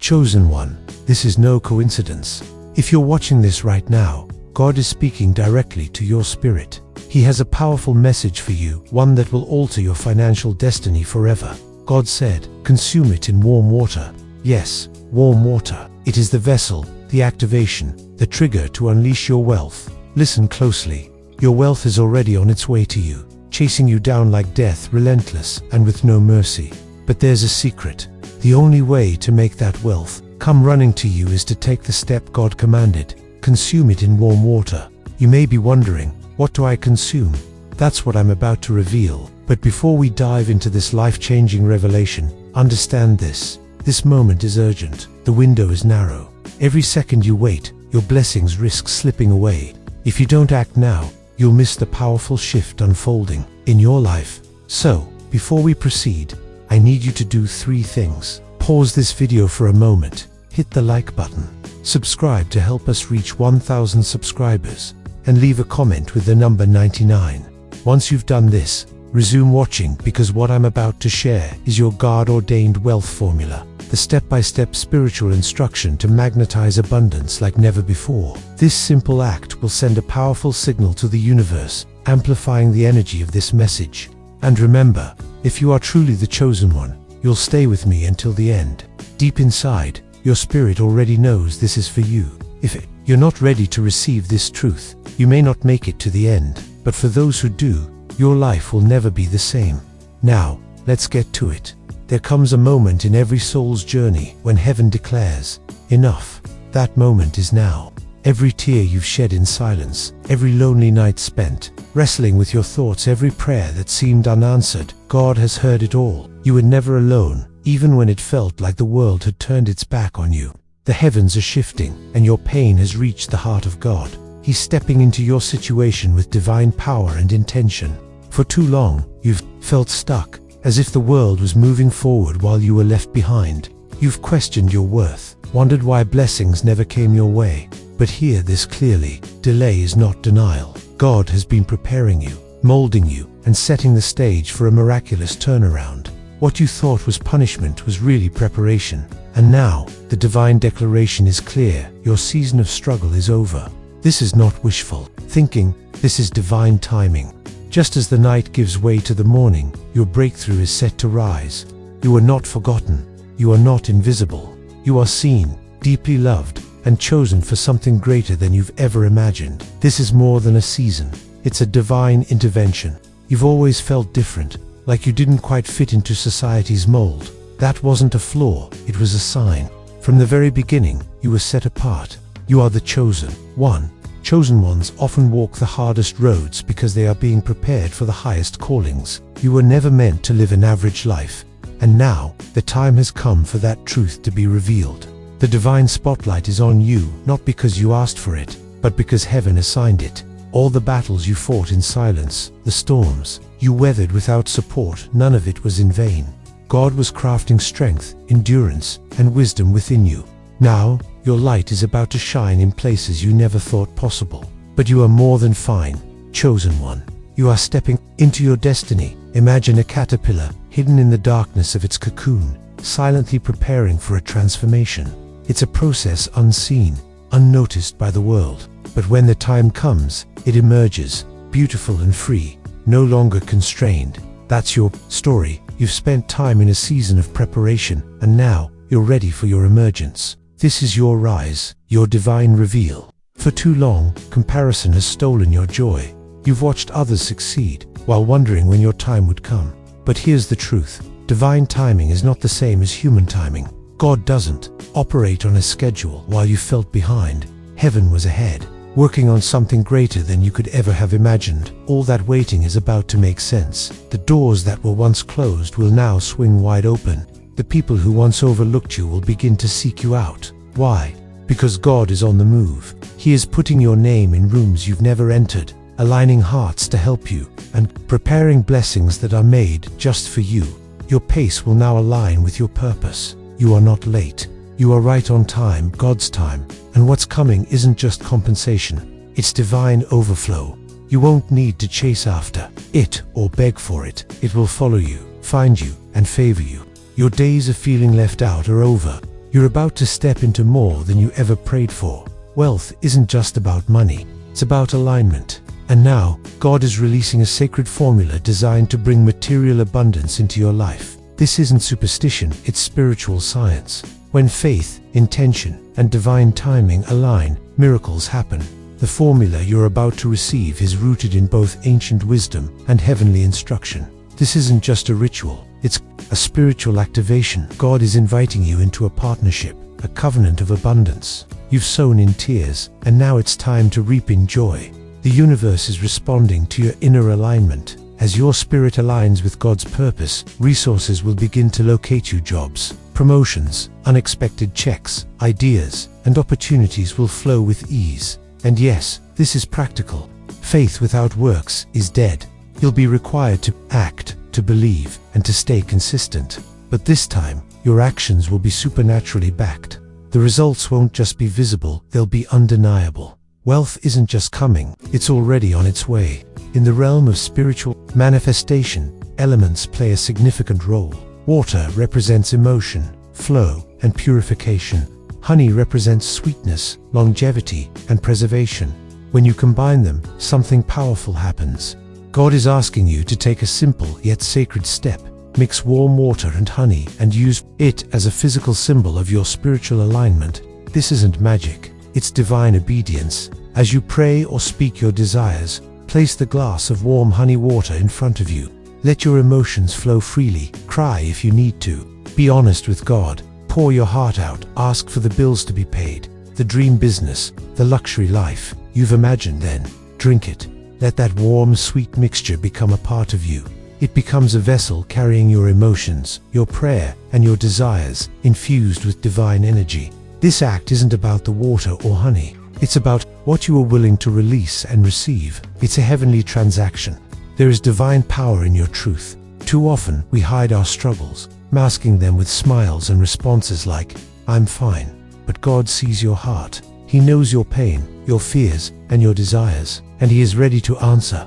Chosen one, this is no coincidence. If you're watching this right now, God is speaking directly to your spirit. He has a powerful message for you, one that will alter your financial destiny forever. God said, consume it in warm water. Yes, warm water. It is the vessel, the activation, the trigger to unleash your wealth. Listen closely. Your wealth is already on its way to you, chasing you down like death, relentless and with no mercy. But there's a secret. The only way to make that wealth come running to you is to take the step God commanded. Consume it in warm water. You may be wondering, what do I consume? That's what I'm about to reveal. But before we dive into this life-changing revelation, understand this. This moment is urgent. The window is narrow. Every second you wait, your blessings risk slipping away. If you don't act now, you'll miss the powerful shift unfolding in your life. So, before we proceed, I need you to do 3 things. Pause this video for a moment, hit the like button, subscribe to help us reach 1,000 subscribers, and leave a comment with the number 99. Once you've done this, resume watching, because what I'm about to share is your God-ordained wealth formula, the step-by-step spiritual instruction to magnetize abundance like never before. This simple act will send a powerful signal to the universe, amplifying the energy of this message. And remember, if you are truly the chosen one, you'll stay with me until the end. Deep inside, your spirit already knows this is for you. If you're not ready to receive this truth, you may not make it to the end. But for those who do, your life will never be the same. Now, let's get to it. There comes a moment in every soul's journey when heaven declares, enough. That moment is now. Every tear you've shed in silence, every lonely night spent, wrestling with your thoughts, every prayer that seemed unanswered, God has heard it all. You were never alone, even when it felt like the world had turned its back on you. The heavens are shifting, and your pain has reached the heart of God. He's stepping into your situation with divine power and intention. For too long, you've felt stuck, as if the world was moving forward while you were left behind. You've questioned your worth, wondered why blessings never came your way. But hear this clearly, delay is not denial. God has been preparing you, molding you, and setting the stage for a miraculous turnaround. What you thought was punishment was really preparation. And now, the divine declaration is clear, your season of struggle is over. This is not wishful thinking, this is divine timing. Just as the night gives way to the morning, your breakthrough is set to rise. You are not forgotten, you are not invisible. You are seen, deeply loved, and chosen for something greater than you've ever imagined. This is more than a season, it's a divine intervention. You've always felt different, like you didn't quite fit into society's mold. That wasn't a flaw, it was a sign. From the very beginning, you were set apart. You are the chosen one. Chosen ones often walk the hardest roads because they are being prepared for the highest callings. You were never meant to live an average life. And now, the time has come for that truth to be revealed. The divine spotlight is on you, not because you asked for it, but because heaven assigned it. All the battles you fought in silence, the storms you weathered without support, none of it was in vain. God was crafting strength, endurance, and wisdom within you. Now, your light is about to shine in places you never thought possible. But you are more than fine, chosen one. You are stepping into your destiny. Imagine a caterpillar hidden in the darkness of its cocoon, silently preparing for a transformation. It's a process unseen, unnoticed by the world. But when the time comes, it emerges, beautiful and free, no longer constrained. That's your story. You've spent time in a season of preparation, and now you're ready for your emergence. This is your rise, your divine reveal. For too long, comparison has stolen your joy. You've watched others succeed, while wondering when your time would come. But here's the truth. Divine timing is not the same as human timing. God doesn't operate on a schedule while you felt behind. Heaven was ahead, working on something greater than you could ever have imagined. All that waiting is about to make sense. The doors that were once closed will now swing wide open. The people who once overlooked you will begin to seek you out. Why? Because God is on the move. He is putting your name in rooms you've never entered, aligning hearts to help you, and preparing blessings that are made just for you. Your pace will now align with your purpose. You are not late. You are right on time, God's time. And what's coming isn't just compensation. It's divine overflow. You won't need to chase after it or beg for it. It will follow you, find you, and favor you. Your days of feeling left out are over. You're about to step into more than you ever prayed for. Wealth isn't just about money, it's about alignment. And now, God is releasing a sacred formula designed to bring material abundance into your life. This isn't superstition, it's spiritual science. When faith, intention, and divine timing align, miracles happen. The formula you're about to receive is rooted in both ancient wisdom and heavenly instruction. This isn't just a ritual, it's a spiritual activation. God is inviting you into a partnership, a covenant of abundance. You've sown in tears, and now it's time to reap in joy. The universe is responding to your inner alignment. As your spirit aligns with God's purpose, resources will begin to locate you. Jobs, promotions, unexpected checks, ideas, and opportunities will flow with ease. And yes, this is practical. Faith without works is dead. You'll be required to act, to believe, and to stay consistent. But this time, your actions will be supernaturally backed. The results won't just be visible, they'll be undeniable. Wealth isn't just coming, it's already on its way. In the realm of spiritual manifestation, elements play a significant role. Water represents emotion, flow, and purification. Honey represents sweetness, longevity, and preservation. When you combine them, something powerful happens. God is asking you to take a simple yet sacred step. Mix warm water and honey and use it as a physical symbol of your spiritual alignment. This isn't magic, it's divine obedience. As you pray or speak your desires, place the glass of warm honey water in front of you. Let your emotions flow freely. Cry if you need to. Be honest with God. Pour your heart out. Ask for the bills to be paid, the dream business, the luxury life you've imagined. Then drink it. Let that warm, sweet mixture become a part of you. It becomes a vessel carrying your emotions, your prayer, and your desires, infused with divine energy. This act isn't about the water or honey. It's about what you are willing to release and receive. It's a heavenly transaction. There is divine power in your truth. Too often, we hide our struggles, masking them with smiles and responses like, "I'm fine." But God sees your heart. He knows your pain, your fears, and your desires, and He is ready to answer.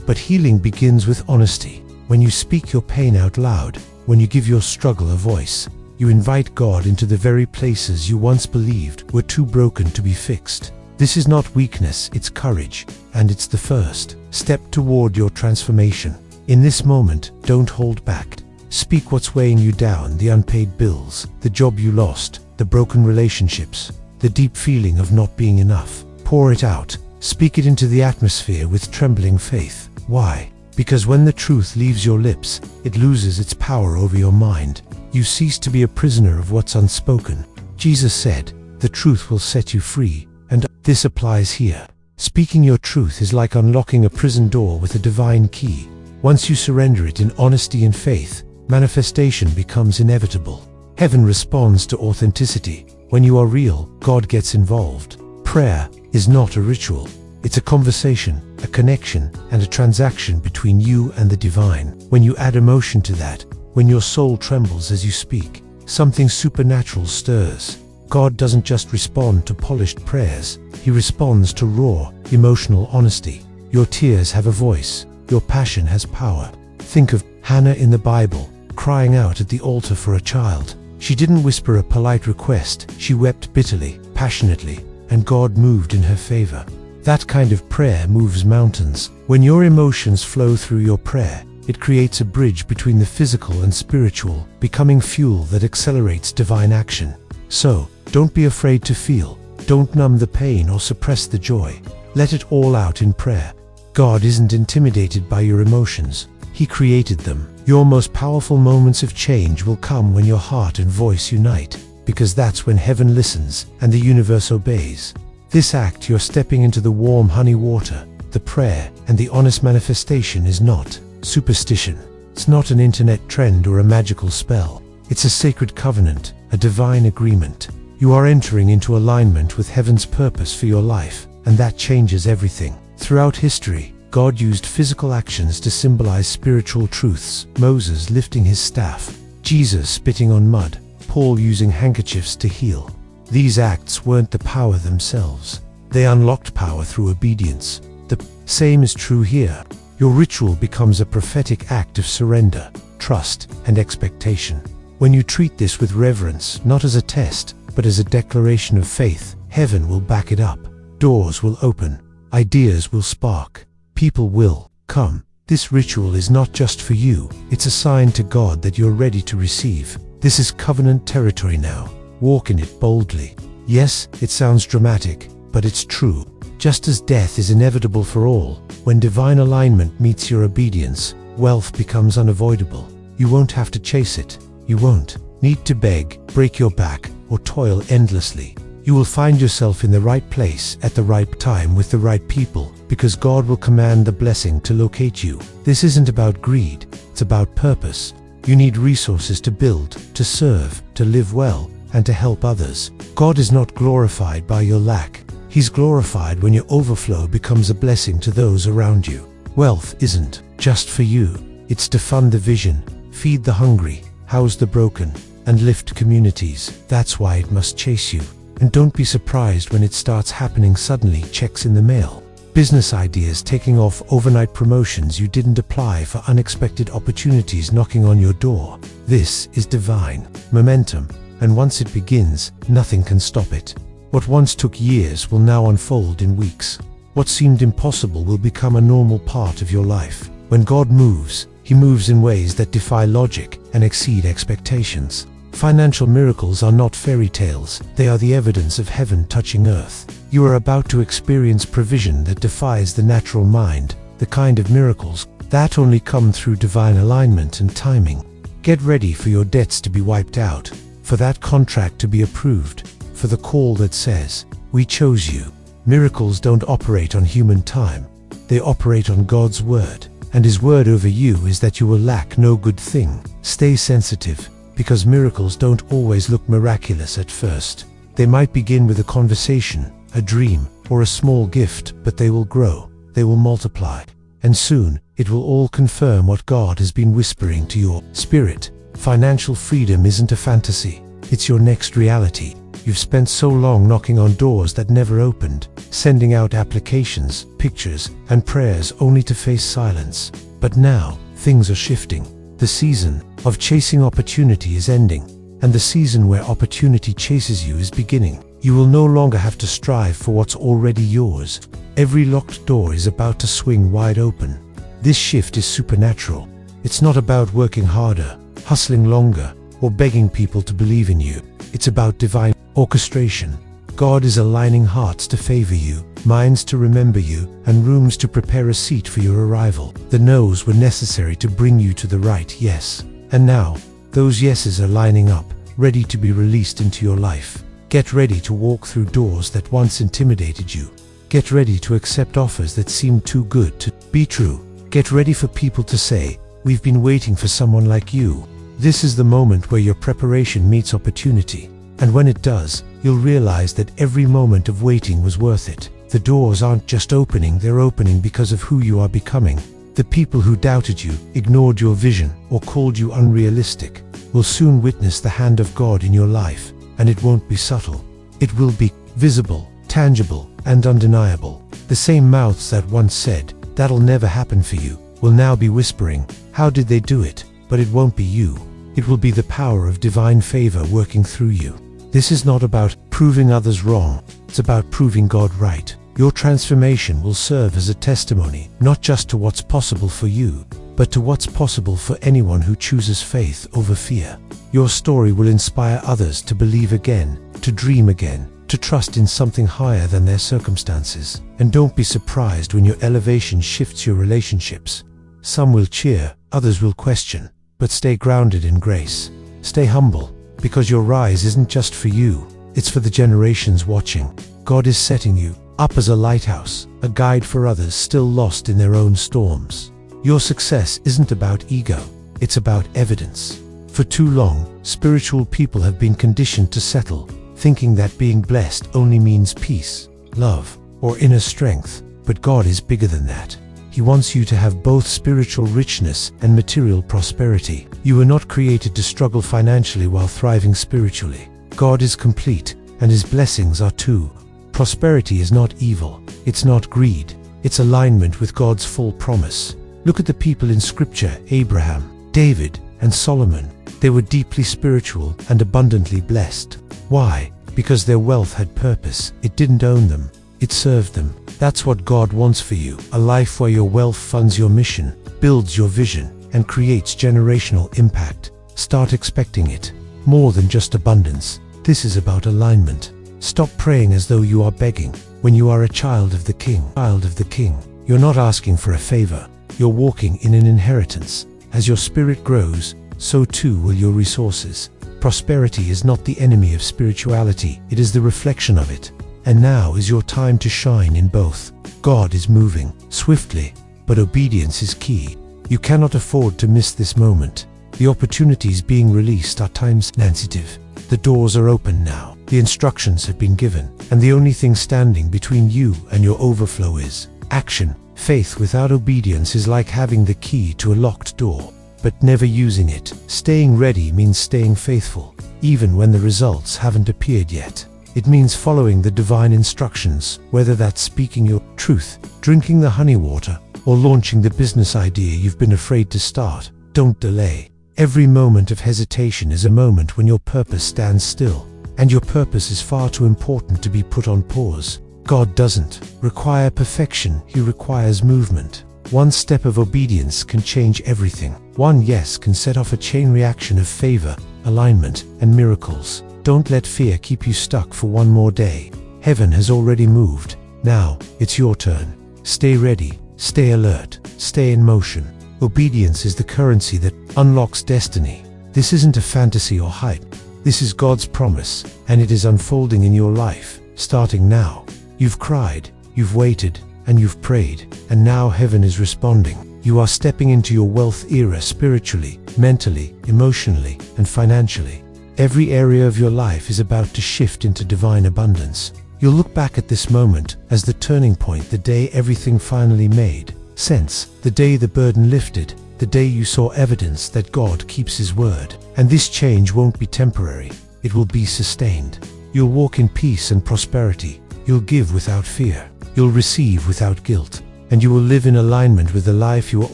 But healing begins with honesty. When you speak your pain out loud, when you give your struggle a voice, you invite God into the very places you once believed were too broken to be fixed. This is not weakness, it's courage, and it's the first step toward your transformation. In this moment, don't hold back. Speak what's weighing you down: the unpaid bills, the job you lost, the broken relationships, the deep feeling of not being enough. Pour it out. Speak it into the atmosphere with trembling faith. Why? Because when the truth leaves your lips, it loses its power over your mind. You cease to be a prisoner of what's unspoken. Jesus said, "The truth will set you free," and this applies here. Speaking your truth is like unlocking a prison door with a divine key. Once you surrender it in honesty and faith, manifestation becomes inevitable. Heaven responds to authenticity. When you are real, God gets involved. Prayer is not a ritual. It's a conversation, a connection, and a transaction between you and the divine. When you add emotion to that, when your soul trembles as you speak, something supernatural stirs. God doesn't just respond to polished prayers, He responds to raw, emotional honesty. Your tears have a voice. Your passion has power. Think of Hannah in the Bible, crying out at the altar for a child. She didn't whisper a polite request, she wept bitterly, passionately, and God moved in her favor. That kind of prayer moves mountains. When your emotions flow through your prayer, it creates a bridge between the physical and spiritual, becoming fuel that accelerates divine action. So, don't be afraid to feel. Don't numb the pain or suppress the joy. Let it all out in prayer. God isn't intimidated by your emotions. He created them. Your most powerful moments of change will come when your heart and voice unite, because that's when heaven listens and the universe obeys. This act, you're stepping into the warm honey water. The prayer and the honest manifestation is not superstition. It's not an internet trend or a magical spell. It's a sacred covenant, a divine agreement. You are entering into alignment with heaven's purpose for your life, and that changes everything. Throughout history, God used physical actions to symbolize spiritual truths. Moses lifting his staff, Jesus spitting on mud, Paul using handkerchiefs to heal. These acts weren't the power themselves. They unlocked power through obedience. The same is true here. Your ritual becomes a prophetic act of surrender, trust, and expectation. When you treat this with reverence, not as a test, but as a declaration of faith, heaven will back it up. Doors will open. Ideas will spark. People will come. This ritual is not just for you. It's a sign to God that you're ready to receive. This is covenant territory now. Walk in it boldly. Yes, it sounds dramatic, but it's true. Just as death is inevitable for all, when divine alignment meets your obedience, wealth becomes unavoidable. You won't have to chase it. You won't need to beg, break your back, or toil endlessly. You will find yourself in the right place at the right time with the right people, because God will command the blessing to locate you. This isn't about greed, it's about purpose. You need resources to build, to serve, to live well, and to help others. God is not glorified by your lack. He's glorified when your overflow becomes a blessing to those around you. Wealth isn't just for you. It's to fund the vision, feed the hungry, house the broken, and lift communities. That's why it must chase you. And don't be surprised when it starts happening suddenly. Checks in the mail, business ideas taking off, overnight promotions you didn't apply for, unexpected opportunities knocking on your door. This is divine momentum, and once it begins, nothing can stop it. What once took years will now unfold in weeks. What seemed impossible will become a normal part of your life. When God moves, He moves in ways that defy logic and exceed expectations. Financial miracles are not fairy tales. They are the evidence of heaven touching earth. You are about to experience provision that defies the natural mind, the kind of miracles that only come through divine alignment and timing. Get ready for your debts to be wiped out, for that contract to be approved, for the call that says, "We chose you." Miracles don't operate on human time. They operate on God's word. And His word over you is that you will lack no good thing. Stay sensitive, because miracles don't always look miraculous at first. They might begin with a conversation, a dream, or a small gift, but they will grow, they will multiply. And soon, it will all confirm what God has been whispering to your spirit. Financial freedom isn't a fantasy. It's your next reality. You've spent so long knocking on doors that never opened, sending out applications, pictures, and prayers only to face silence. But now, things are shifting. The season of chasing opportunity is ending, and the season where opportunity chases you is beginning. You will no longer have to strive for what's already yours. Every locked door is about to swing wide open. This shift is supernatural. It's not about working harder, hustling longer, or begging people to believe in you. It's about divine orchestration. God is aligning hearts to favor you, minds to remember you, and rooms to prepare a seat for your arrival. The no's were necessary to bring you to the right yes. And now, those yeses are lining up, ready to be released into your life. Get ready to walk through doors that once intimidated you. Get ready to accept offers that seemed too good to be true. Get ready for people to say, "We've been waiting for someone like you." This is the moment where your preparation meets opportunity. And when it does, you'll realize that every moment of waiting was worth it. The doors aren't just opening, they're opening because of who you are becoming. The people who doubted you, ignored your vision, or called you unrealistic will soon witness the hand of God in your life, and it won't be subtle. It will be visible, tangible, and undeniable. The same mouths that once said, "That'll never happen for you," will now be whispering, "How did they do it?" But it won't be you. It will be the power of divine favor working through you. This is not about proving others wrong. It's about proving God right. Your transformation will serve as a testimony, not just to what's possible for you, but to what's possible for anyone who chooses faith over fear. Your story will inspire others to believe again, to dream again, to trust in something higher than their circumstances. And don't be surprised when your elevation shifts your relationships. Some will cheer, others will question, but stay grounded in grace. Stay humble, because your rise isn't just for you, it's for the generations watching. God is setting you up as a lighthouse, a guide for others still lost in their own storms. Your success isn't about ego, it's about evidence. For too long, spiritual people have been conditioned to settle, thinking that being blessed only means peace, love, or inner strength. But God is bigger than that. He wants you to have both spiritual richness and material prosperity. You were not created to struggle financially while thriving spiritually. God is complete, and His blessings are too. Prosperity is not evil. It's not greed. It's alignment with God's full promise. Look at the people in Scripture: Abraham, David, and Solomon. They were deeply spiritual and abundantly blessed. Why? Because their wealth had purpose. It didn't own them, it served them. That's what God wants for you, a life where your wealth funds your mission, builds your vision, and creates generational impact. Start expecting it. More than just abundance. This is about alignment. Stop praying as though you are begging. When you are a child of the King, you're not asking for a favor. You're walking in an inheritance. As your spirit grows, so too will your resources. Prosperity is not the enemy of spirituality, it is the reflection of it. And now is your time to shine in both. God is moving swiftly, but obedience is key. You cannot afford to miss this moment. The opportunities being released are time-sensitive. The doors are open now. The instructions have been given, and the only thing standing between you and your overflow is action. Faith without obedience is like having the key to a locked door, but never using it. Staying ready means staying faithful, even when the results haven't appeared yet. It means following the divine instructions, whether that's speaking your truth, drinking the honey water, or launching the business idea you've been afraid to start. Don't delay. Every moment of hesitation is a moment when your purpose stands still, and your purpose is far too important to be put on pause. God doesn't require perfection, He requires movement. One step of obedience can change everything. One yes can set off a chain reaction of favor, alignment, and miracles. Don't let fear keep you stuck for one more day. Heaven has already moved. Now, it's your turn. Stay ready, stay alert, stay in motion. Obedience is the currency that unlocks destiny. This isn't a fantasy or hype. This is God's promise, and it is unfolding in your life, starting now. You've cried, you've waited, and you've prayed, and now heaven is responding. You are stepping into your wealth era spiritually, mentally, emotionally, and financially. Every area of your life is about to shift into divine abundance. You'll look back at this moment as the turning point, the day everything finally made sense, the day the burden lifted, the day you saw evidence that God keeps His word. And this change won't be temporary, it will be sustained. You'll walk in peace and prosperity. You'll give without fear. You'll receive without guilt. And you will live in alignment with the life you were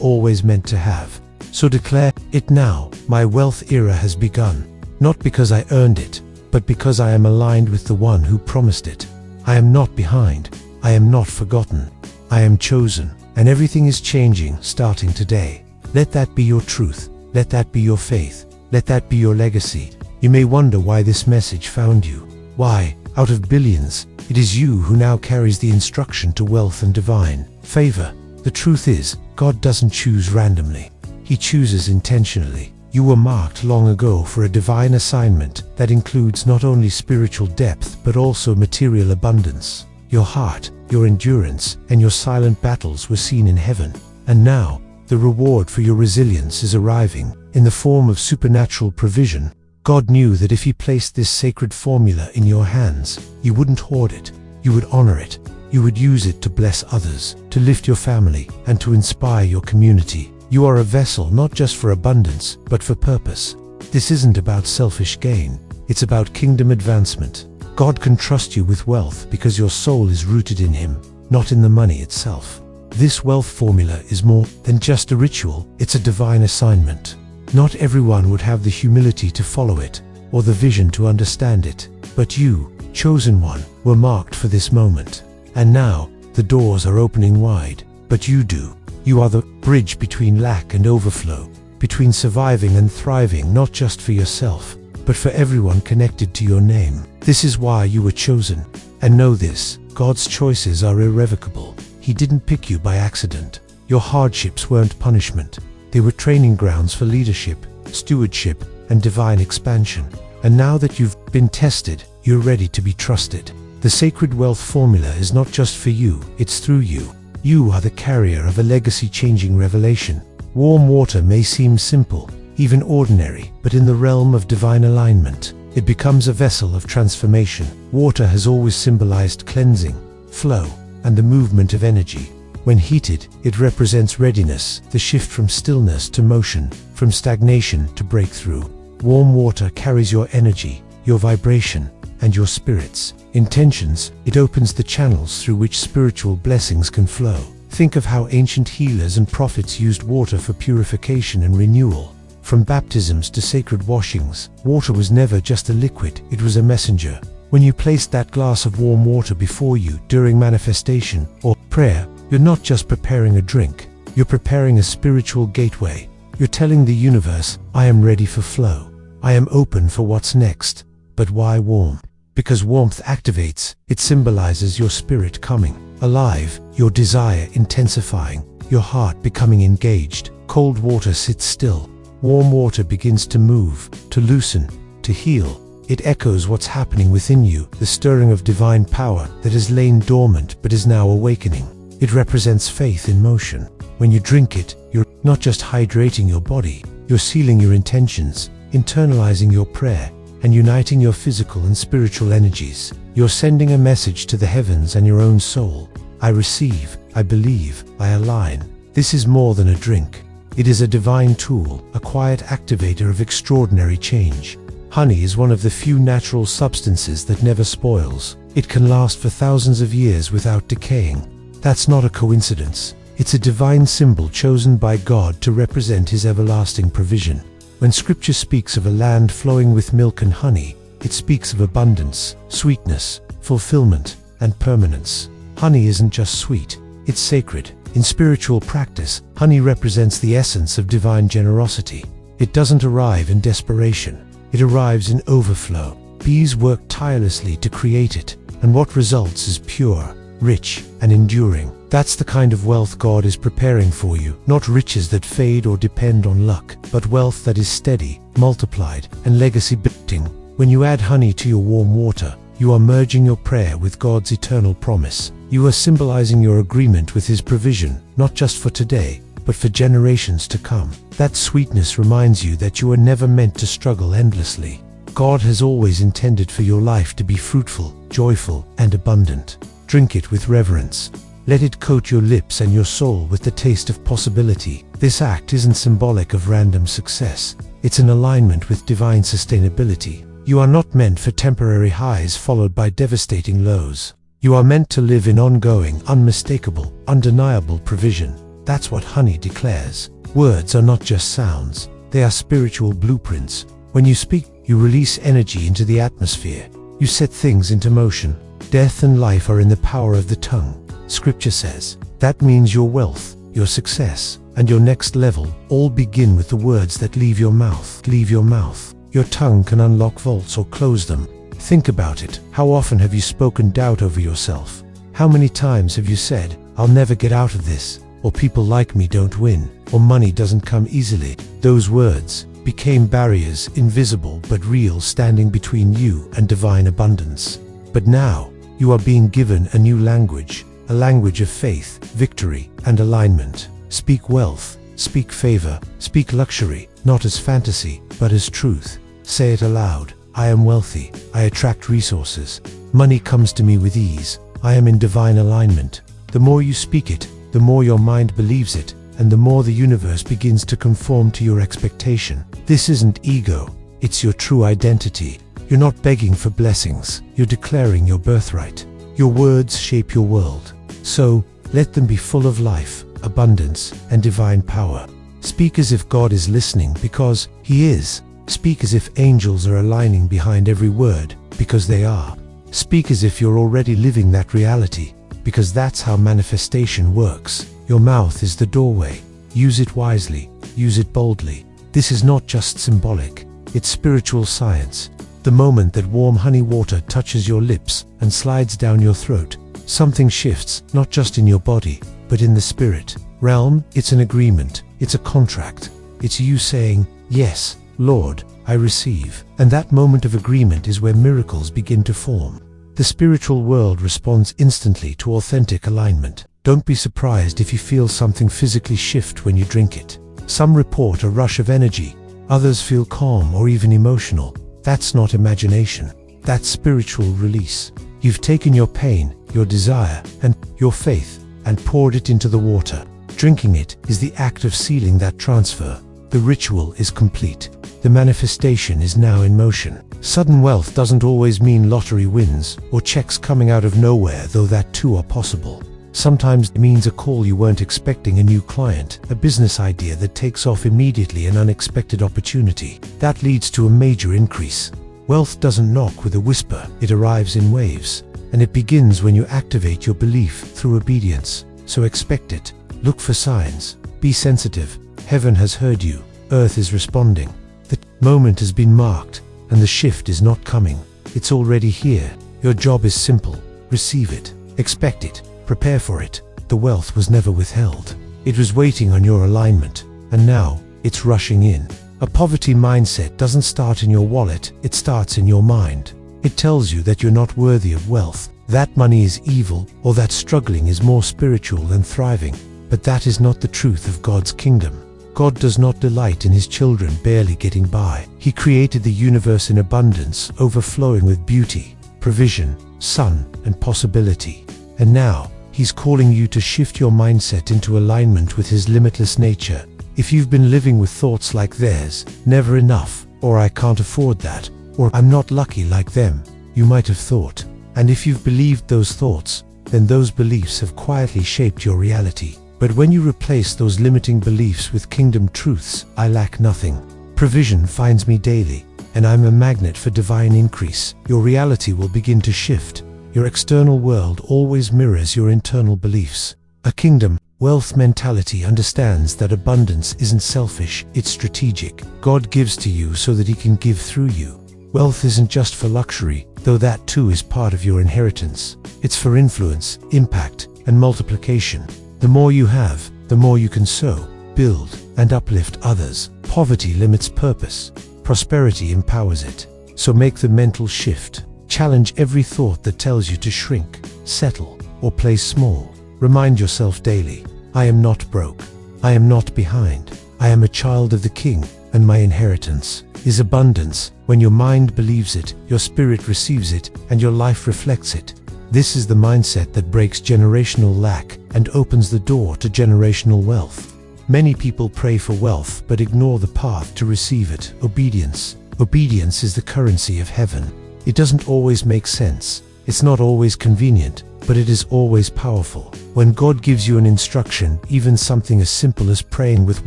always meant to have. So declare it now. My wealth era has begun. Not because I earned it, but because I am aligned with the one who promised it. I am not behind. I am not forgotten. I am chosen. And everything is changing starting today. Let that be your truth. Let that be your faith. Let that be your legacy. You may wonder why this message found you. Why, out of billions, it is you who now carries the instruction to wealth and divine favor. The truth is, God doesn't choose randomly. He chooses intentionally. You were marked long ago for a divine assignment that includes not only spiritual depth but also material abundance. Your heart, your endurance, and your silent battles were seen in heaven. And now, the reward for your resilience is arriving in the form of supernatural provision. God knew that if He placed this sacred formula in your hands, you wouldn't hoard it. You would honor it. You would use it to bless others, to lift your family, and to inspire your community. You are a vessel not just for abundance, but for purpose. This isn't about selfish gain. It's about kingdom advancement. God can trust you with wealth because your soul is rooted in Him, not in the money itself. This wealth formula is more than just a ritual, it's a divine assignment. Not everyone would have the humility to follow it, or the vision to understand it, but you, chosen one, were marked for this moment. And now, the doors are opening wide, but you do. You are the bridge between lack and overflow, between surviving and thriving, not just for yourself, but for everyone connected to your name. This is why you were chosen. And know this, God's choices are irrevocable. He didn't pick you by accident. Your hardships weren't punishment. They were training grounds for leadership, stewardship, and divine expansion. And now that you've been tested, you're ready to be trusted. The sacred wealth formula is not just for you, it's through you. You are the carrier of a legacy-changing revelation. Warm water may seem simple, even ordinary, but in the realm of divine alignment, it becomes a vessel of transformation. Water has always symbolized cleansing, flow, and the movement of energy. When heated, it represents readiness, the shift from stillness to motion, from stagnation to breakthrough. Warm water carries your energy, your vibration, and your spirits. Intentions, it opens the channels through which spiritual blessings can flow. Think of how ancient healers and prophets used water for purification and renewal. From baptisms to sacred washings, water was never just a liquid, it was a messenger. When you placed that glass of warm water before you during manifestation or prayer, you're not just preparing a drink, you're preparing a spiritual gateway. You're telling the universe, I am ready for flow. I am open for what's next. But why warm? Because warmth activates, it symbolizes your spirit coming alive, your desire intensifying, your heart becoming engaged. Cold water sits still. Warm water begins to move, to loosen, to heal. It echoes what's happening within you, the stirring of divine power that has lain dormant but is now awakening. It represents faith in motion. When you drink it, you're not just hydrating your body, you're sealing your intentions, internalizing your prayer, and uniting your physical and spiritual energies. You're sending a message to the heavens and your own soul. I receive, I believe, I align. This is more than a drink. It is a divine tool, a quiet activator of extraordinary change. Honey is one of the few natural substances that never spoils. It can last for thousands of years without decaying. That's not a coincidence. It's a divine symbol chosen by God to represent His everlasting provision. When Scripture speaks of a land flowing with milk and honey, it speaks of abundance, sweetness, fulfillment, and permanence. Honey isn't just sweet, it's sacred. In spiritual practice, honey represents the essence of divine generosity. It doesn't arrive in desperation. It arrives in overflow. Bees work tirelessly to create it, and what results is pure, rich, and enduring. That's the kind of wealth God is preparing for you, not riches that fade or depend on luck, but wealth that is steady, multiplied, and legacy-building. When you add honey to your warm water, you are merging your prayer with God's eternal promise. You are symbolizing your agreement with His provision, not just for today, but for generations to come. That sweetness reminds you that you are never meant to struggle endlessly. God has always intended for your life to be fruitful, joyful, and abundant. Drink it with reverence. Let it coat your lips and your soul with the taste of possibility. This act isn't symbolic of random success. It's an alignment with divine sustainability. You are not meant for temporary highs followed by devastating lows. You are meant to live in ongoing, unmistakable, undeniable provision. That's what honey declares. Words are not just sounds. They are spiritual blueprints. When you speak, you release energy into the atmosphere. You set things into motion. Death and life are in the power of the tongue. Scripture says, that means your wealth, your success, and your next level all begin with the words that leave your mouth. Leave your mouth. Your tongue can unlock vaults or close them. Think about it. How often have you spoken doubt over yourself? How many times have you said, I'll never get out of this, or people like me don't win, or money doesn't come easily? Those words became barriers, invisible but real, standing between you and divine abundance. But now, you are being given a new language, a language of faith, victory, and alignment. Speak wealth, speak favor, speak luxury, not as fantasy, but as truth. Say it aloud. I am wealthy. I attract resources. Money comes to me with ease. I am in divine alignment. The more you speak it, the more your mind believes it, and the more the universe begins to conform to your expectation. This isn't ego. It's your true identity. You're not begging for blessings. You're declaring your birthright. Your words shape your world. So, let them be full of life, abundance, and divine power. Speak as if God is listening, because He is. Speak as if angels are aligning behind every word, because they are. Speak as if you're already living that reality, because that's how manifestation works. Your mouth is the doorway. Use it wisely. Use it boldly. This is not just symbolic. It's spiritual science. The moment that warm honey water touches your lips and slides down your throat, something shifts, not just in your body, but in the spirit realm. It's an agreement. It's a contract. It's you saying, yes, Lord, I receive. And that moment of agreement is where miracles begin to form. The spiritual world responds instantly to authentic alignment. Don't be surprised if you feel something physically shift when you drink it. Some report a rush of energy. Others feel calm or even emotional. That's not imagination. That's spiritual release. You've taken your pain, your desire, and your faith, and poured it into the water. Drinking it is the act of sealing that transfer. The ritual is complete. The manifestation is now in motion. Sudden wealth doesn't always mean lottery wins or checks coming out of nowhere, though that too are possible. Sometimes it means a call you weren't expecting, a new client, a business idea that takes off immediately, an unexpected opportunity that leads to a major increase. Wealth doesn't knock with a whisper, it arrives in waves, and it begins when you activate your belief through obedience. So expect it, look for signs, be sensitive. Heaven has heard you, earth is responding. The moment has been marked, and the shift is not coming. It's already here. Your job is simple. Receive it, expect it, prepare for it. The wealth was never withheld. It was waiting on your alignment, and now it's rushing in. A poverty mindset doesn't start in your wallet, it starts in your mind. It tells you that you're not worthy of wealth, that money is evil, or that struggling is more spiritual than thriving. But that is not the truth of God's kingdom. God does not delight in his children barely getting by. He created the universe in abundance, overflowing with beauty, provision, sun, and possibility. And now, he's calling you to shift your mindset into alignment with his limitless nature. If you've been living with thoughts like "there's never enough," or "I can't afford that," or "I'm not lucky like them," you might have thought. And if you've believed those thoughts, then those beliefs have quietly shaped your reality. But when you replace those limiting beliefs with kingdom truths, "I lack nothing," "provision finds me daily," and "I'm a magnet for divine increase," your reality will begin to shift. Your external world always mirrors your internal beliefs. A kingdom wealth mentality understands that abundance isn't selfish, it's strategic. God gives to you so that he can give through you. Wealth isn't just for luxury, though that too is part of your inheritance. It's for influence, impact, and multiplication. The more you have, the more you can sow, build, and uplift others. Poverty limits purpose. Prosperity empowers it. So make the mental shift. Challenge every thought that tells you to shrink, settle, or play small. Remind yourself daily, "I am not broke. I am not behind. I am a child of the King, and my inheritance is abundance." When your mind believes it, your spirit receives it, and your life reflects it. This is the mindset that breaks generational lack and opens the door to generational wealth. Many people pray for wealth but ignore the path to receive it: obedience. Obedience is the currency of heaven. It doesn't always make sense. It's not always convenient, but it is always powerful. When God gives you an instruction, even something as simple as praying with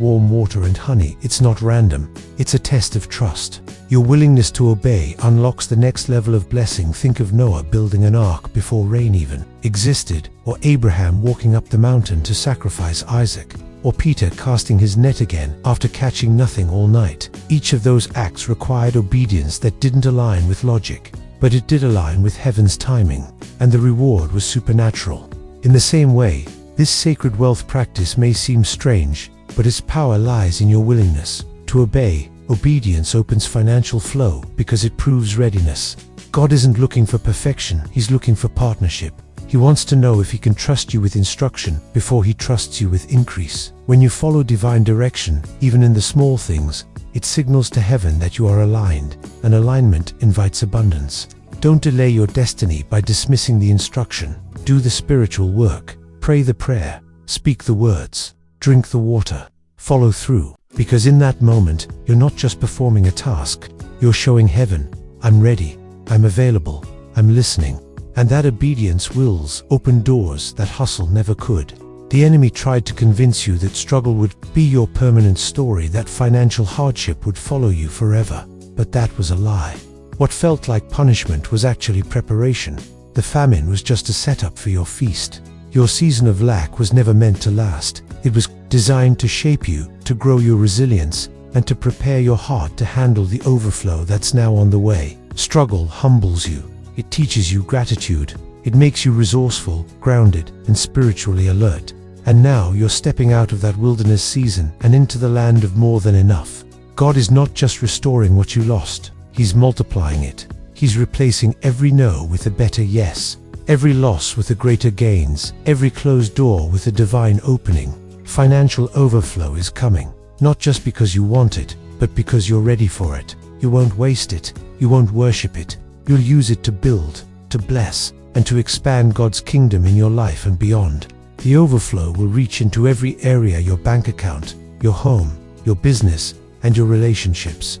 warm water and honey, it's not random. It's a test of trust. Your willingness to obey unlocks the next level of blessing. Think of Noah building an ark before rain even existed, or Abraham walking up the mountain to sacrifice Isaac, or Peter casting his net again after catching nothing all night. Each of those acts required obedience that didn't align with logic, but it did align with heaven's timing, and the reward was supernatural. In the same way, this sacred wealth practice may seem strange, but its power lies in your willingness to obey. Obedience opens financial flow because it proves readiness. God isn't looking for perfection, he's looking for partnership. He wants to know if he can trust you with instruction before he trusts you with increase. When you follow divine direction, even in the small things, it signals to heaven that you are aligned, and alignment invites abundance. Don't delay your destiny by dismissing the instruction. Do the spiritual work. Pray the prayer. Speak the words. Drink the water. Follow through. Because in that moment, you're not just performing a task. You're showing heaven, "I'm ready. I'm available. I'm listening." And that obedience wills open doors that hustle never could. The enemy tried to convince you that struggle would be your permanent story, that financial hardship would follow you forever. But that was a lie. What felt like punishment was actually preparation. The famine was just a setup for your feast. Your season of lack was never meant to last. It was designed to shape you, to grow your resilience, and to prepare your heart to handle the overflow that's now on the way. Struggle humbles you. It teaches you gratitude. It makes you resourceful, grounded, and spiritually alert. And now you're stepping out of that wilderness season and into the land of more than enough. God is not just restoring what you lost, he's multiplying it. He's replacing every no with a better yes, every loss with a greater gains, every closed door with a divine opening. Financial overflow is coming, not just because you want it, but because you're ready for it. You won't waste it. You won't worship it. You'll use it to build, to bless, and to expand God's kingdom in your life and beyond. The overflow will reach into every area: your bank account, your home, your business, and your relationships.